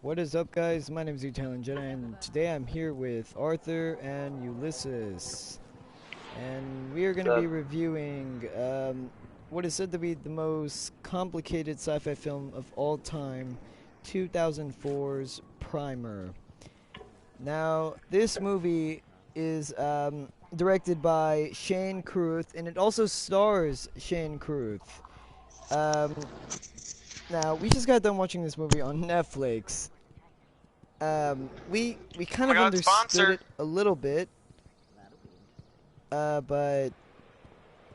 What is up, guys? My name is Italian Jedi, and today I'm here with Arthur and Ulysses. And we are going to So, be reviewing what is said to be the most complicated sci fi film of all time, 2004's Primer. Now, this movie is directed by Shane Carruth, and it also stars Shane Carruth. Um, Now, we just got done watching this movie on Netflix. We oh kind my of god, understood sponsor! it a little bit, but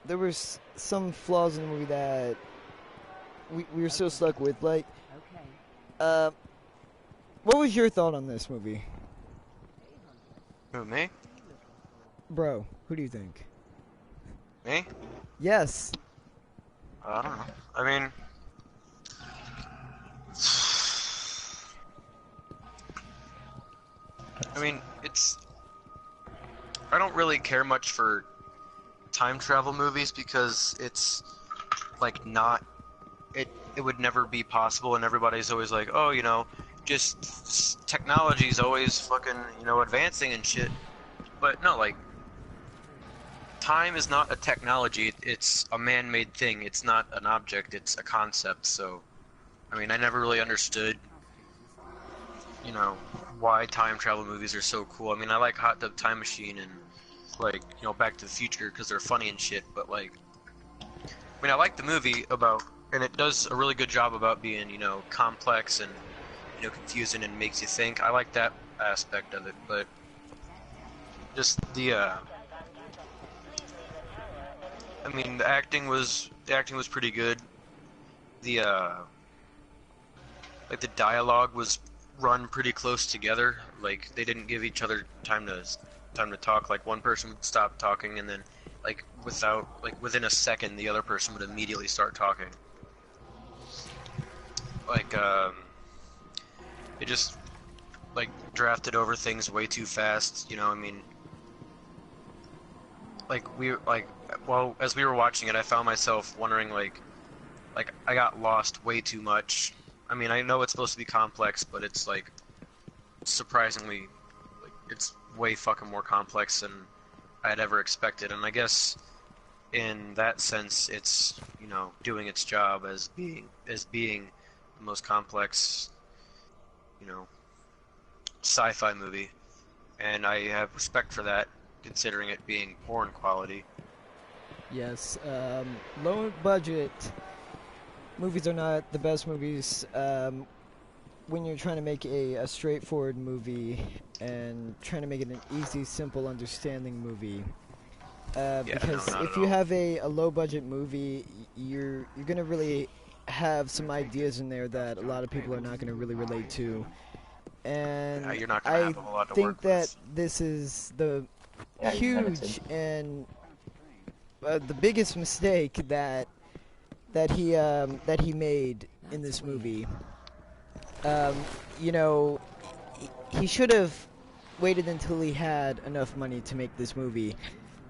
there was some flaws in the movie that we were still stuck with. Like, uh, what was your thought on this movie, Who, me? bro? Who do you think? Me? Yes. I don't know. I mean, it's. I don't really care much for time travel movies because it's, like, not. It would never be possible, and everybody's always like, oh, just technology's always fucking, advancing and shit. But no, like, time is not a technology, it's a man-made thing. It's not an object, it's a concept. So, I mean, I never really understood, you know, why time travel movies are so cool. I mean, I like Hot Tub Time Machine and, like, Back to the Future because they're funny and shit, but, like, I mean, I like the movie about, and it does a really good job about being, complex and, confusing and makes you think. I like that aspect of it, but just I mean, the acting was pretty good. The like the dialogue was run pretty close together. Like they didn't give each other time to talk. Like one person would stop talking, and then within a second, the other person would immediately start talking. Like it just like drafted over things way too fast. I mean, well, as we were watching it, I found myself wondering like I got lost way too much. I mean, I know it's supposed to be complex, but it's like surprisingly, like it's way fucking more complex than I had ever expected. And I guess in that sense, it's doing its job as being the most complex you know sci-fi movie, and I have respect for that, considering it being porn quality. Yes. Low budget movies are not the best movies. When you're trying to make a straightforward movie and trying to make it an easy, simple, understanding movie. Yeah, no, Because not at if you all. have a low budget movie, you're gonna really have some ideas in there that a lot of people are not gonna really relate to. Yeah, And you're not gonna I have a whole lot to think work that with. this is the Yeah, you're limited. huge and the biggest mistake that he made in this movie. Um, you know, he should have waited until he had enough money to make this movie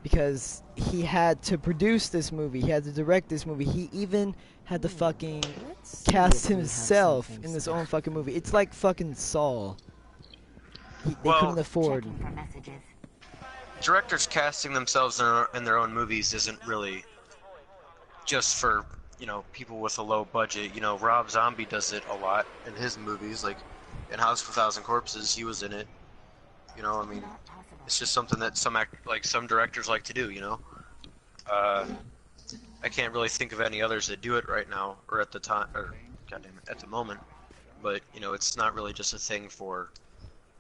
because he had to produce this movie, he had to direct this movie, he even had to fucking cast himself in this own fucking movie. It's like fucking Saul. They couldn't Well, afford. directors casting themselves in their own movies isn't really just for people with a low budget. Rob Zombie does it a lot in his movies, like in House of a Thousand Corpses. He was in it. I mean, it's just something that some directors like to do. Uh, I can't really think of any others that do it right now, or at the time, or goddamn it, at the moment. But it's not really just a thing for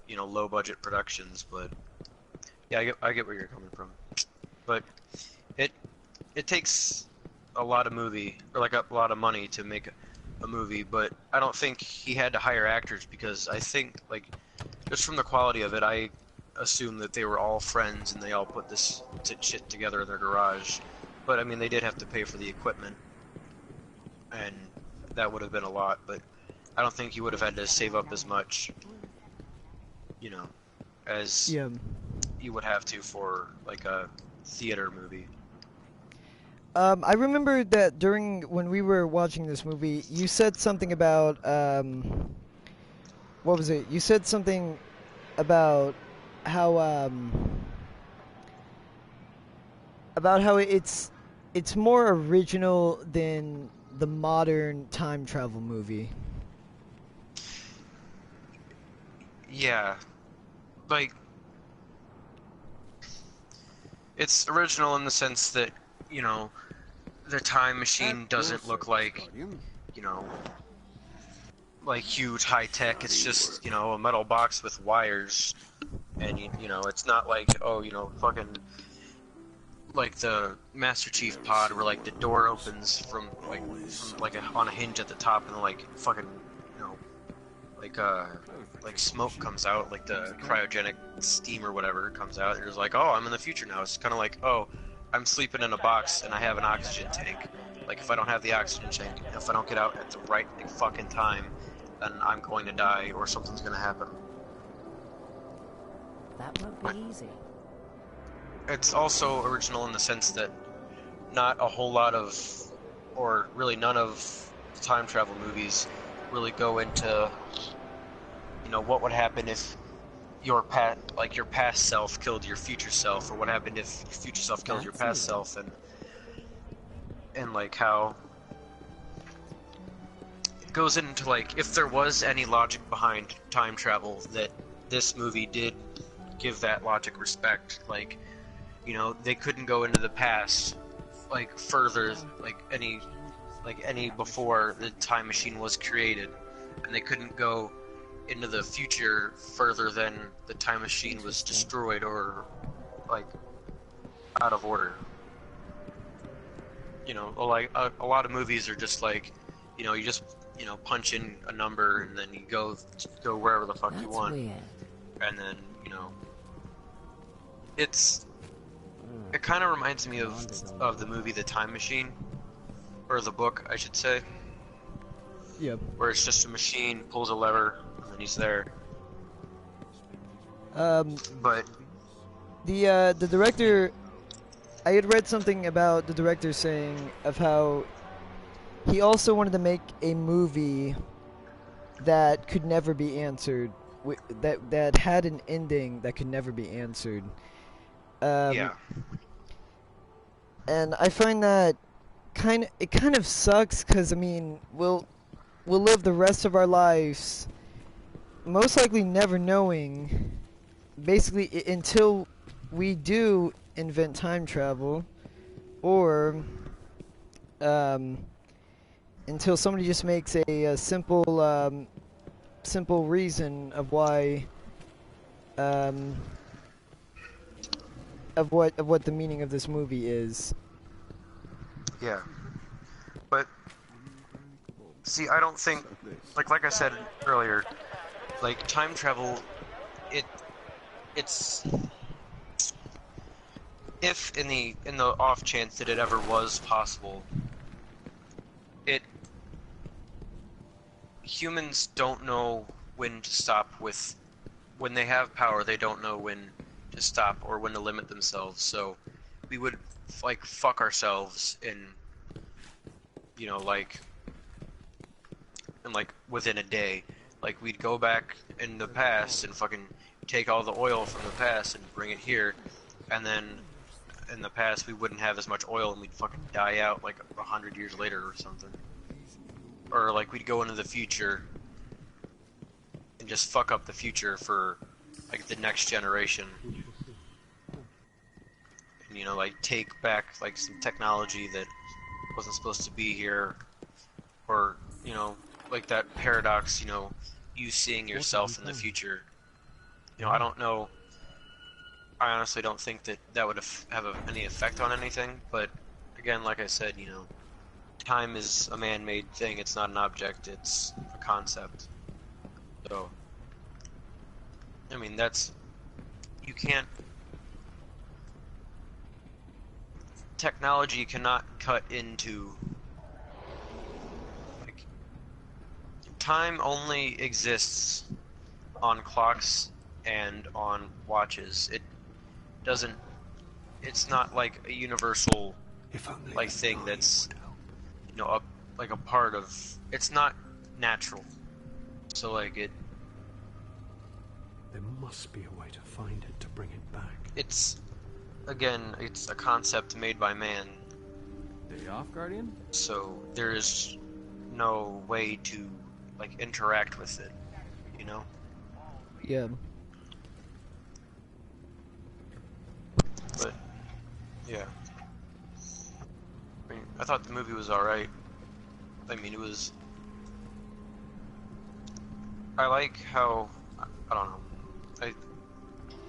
low budget productions. But yeah, I get where you're coming from. But it it takes a lot of movie, or like a lot of money to make a movie. But I don't think he had to hire actors, because I think, like, just from the quality of it, I assume that they were all friends and they all put this shit together in their garage. But I mean, they did have to pay for the equipment, and that would have been a lot. But I don't think he would have had to save up as much, you know, as Yeah. you would have to for like a theater movie. I remember that during when we were watching this movie, you said something about what was it? You said something about how it's more original than the modern time travel movie. Yeah, like it's original in the sense that, you know, the time At machine your doesn't look service, like, Guardian. you know, like huge high tech. It's Study just, work. you know, a metal box with wires, and you know, it's not like, oh, you know, fucking like the Master Chief Never pod seen where like the door wars. opens Always from something like new. on a hinge at the top and like fucking, you know, like Perfect like for smoke polishing. comes out, like the Musical. cryogenic steam or whatever comes out. And it's like, oh, I'm in the future now. It's kind of like, oh, I'm sleeping in a box and I have an oxygen tank. Like if I don't have the oxygen tank, if I don't get out at the right fucking time, then I'm going to die or something's gonna happen. That won't be easy. It's also original in the sense that not a whole lot of, or really none of, time travel movies really go into, you know, what would happen if your past self killed your future self, or what happened if your future self killed your That's past new. self, and like how it goes into like if there was any logic behind time travel, that this movie did give that logic respect. Like, you know, they couldn't go into the past like further, like any before the time machine was created, and they couldn't go into the future further than the time machine was Interesting. destroyed or like out of order. You know, like a lot of movies are just like, you know, you just, you know, punch in a number and then you go wherever the fuck you That's want, weird. and then, you know, it's it kind of reminds me of the movie The Time Machine, or the book I should say, Yep. where it's just a machine pulls a lever and then he's there. Um, But the director, I had read something about the director saying of how he also wanted to make a movie that could never be answered, that had an ending that could never be answered. Um, yeah, and I find that kind of sucks because I mean we'll live the rest of our lives most likely never knowing, basically until we do invent time travel, or um, until somebody just makes a simple reason of why, um, of what the meaning of this movie is. yeah. But see, I don't think, like I said earlier, like time travel, it it's if in the off chance that it ever was possible, it humans don't know when to stop with, when they have power, they don't know when to stop or when to limit themselves. So we would like fuck ourselves in, you know, like in like within a day. Like we'd go back in the past and fucking take all the oil from the past and bring it here, and then in the past we wouldn't have as much oil and we'd fucking die out like 100 years later or something. Or like we'd go into the future and just fuck up the future for like the next generation. And, you know, like take back like some technology that wasn't supposed to be here, or, you know, like that paradox, you know, you seeing yourself in the future. You know, I don't know. I honestly don't think that that would have any effect on anything. But again, like I said, you know, time is a man-made thing. It's not an object. It's a concept. So, I mean, that's, you can't. Technology cannot cut into, like, time only exists on clocks and on watches. It doesn't, it's not like a universal If only like the thing nine that's, would help. you know, like a part of, it's not natural. So like There must be a way to find it to bring it back. It's it's a concept made by man, Day off, Guardian? so there is no way to like interact with it, you know? Yeah. But yeah. I mean, I thought the movie was alright. I mean, it was. I like how. I don't know.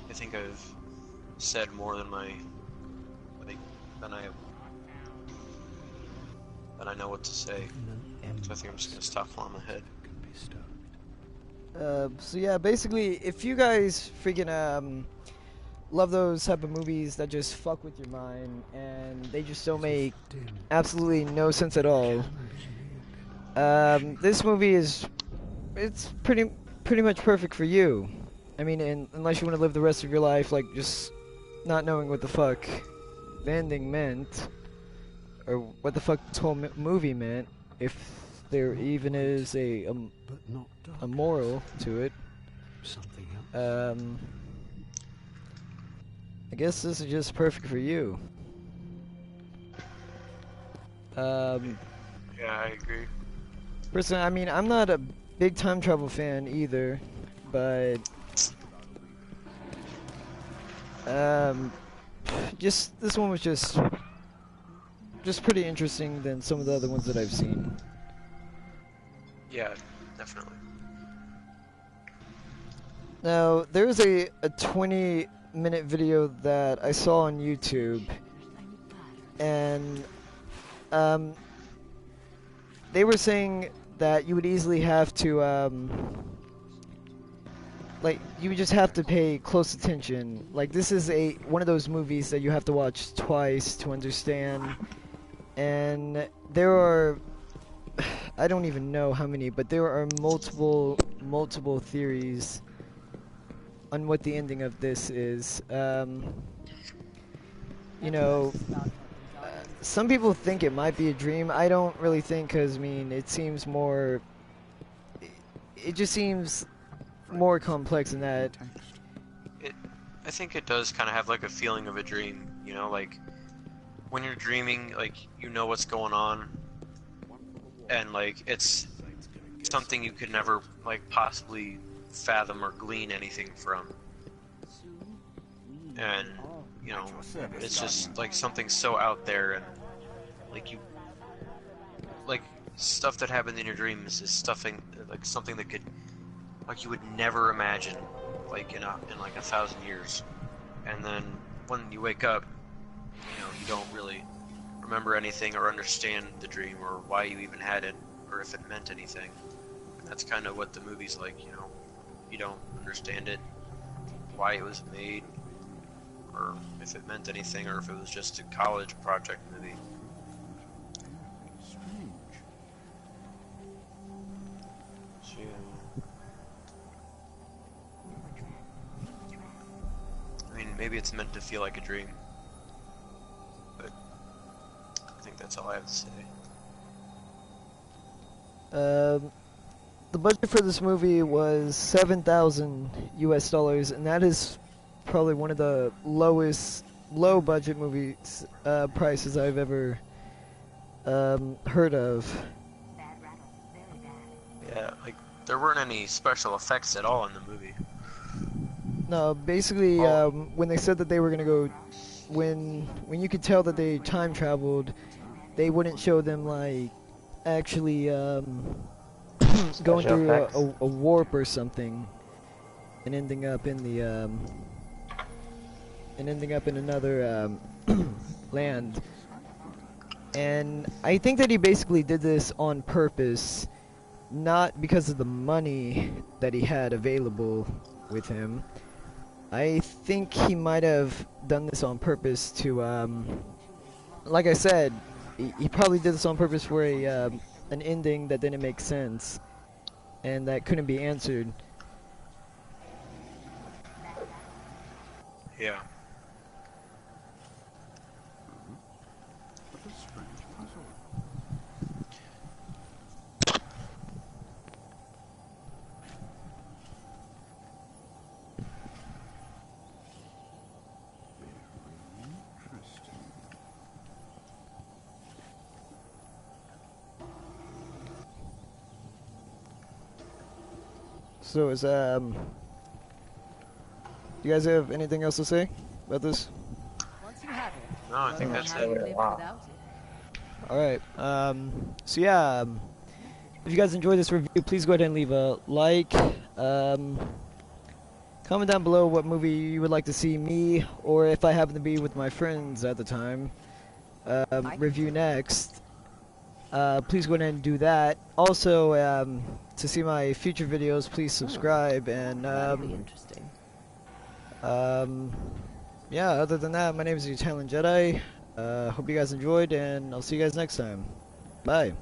I think I've said more than like, than I know what to say. So I think I'm just gonna stop while I'm ahead. So yeah, basically, if you guys freaking love those type of movies that just fuck with your mind and they just don't make absolutely no sense at all, this movie it's pretty much perfect for you. I mean, unless you want to live the rest of your life like just not knowing what the fuck the ending meant or what the fuck this whole movie meant, if there even is a moral to it. Something else. I guess this is just perfect for you. Yeah, I agree. Personally, I mean, I'm not a big time travel fan either, but just this one was just pretty interesting than some of the other ones that I've seen. Yeah, definitely. Now, there's a 20-minute video that I saw on YouTube, and they were saying that you would easily have to like you would just have to pay close attention. Like this is one of those movies that you have to watch twice to understand, and there are I don't even know how many, but there are multiple theories on what the ending of this is. You know, some people think it might be a dream. I don't really think, because I mean, it seems more. It just seems more complex than that. I think it does kind of have like a feeling of a dream, you know, like when you're dreaming, like you know what's going on, and like it's something you could never like possibly fathom or glean anything from, and you know, it's just like something so out there, and like stuff that happened in your dreams is something that could like you would never imagine like in like 1,000 years, and then when you wake up, you know, you don't really remember anything or understand the dream or why you even had it or if it meant anything. And that's kind of what the movie's like, you know. You don't understand it, why it was made, or if it meant anything, or if it was just a college project movie. I mean, maybe it's meant to feel like a dream, but I think that's all I have to say. The budget for this movie was $7,000 US, and that is probably one of the low budget movies prices I've ever heard of. Yeah, like there weren't any special effects at all in the movie. No, basically, when they said that they were gonna go, when you could tell that they time traveled, they wouldn't show them like actually going through a warp or something, and ending up in the another land. And I think that he basically did this on purpose, not because of the money that he had available with him. I think he might have done this on purpose to, like I said, he probably did this on purpose for an ending that didn't make sense and that couldn't be answered. Yeah. What a strange puzzle. So is you guys have anything else to say about this? Once you have it, No, I think learn that's how it. to live without it. All right. So yeah, if you guys enjoyed this review, please go ahead and leave a like. Comment down below what movie you would like to see me, or if I happen to be with my friends at the time, review next. Please go ahead and do that. Also, to see my future videos, please subscribe. And That'll be interesting. yeah, other than that, my name is the Italian Jedi. Hope you guys enjoyed, and I'll see you guys next time. Bye.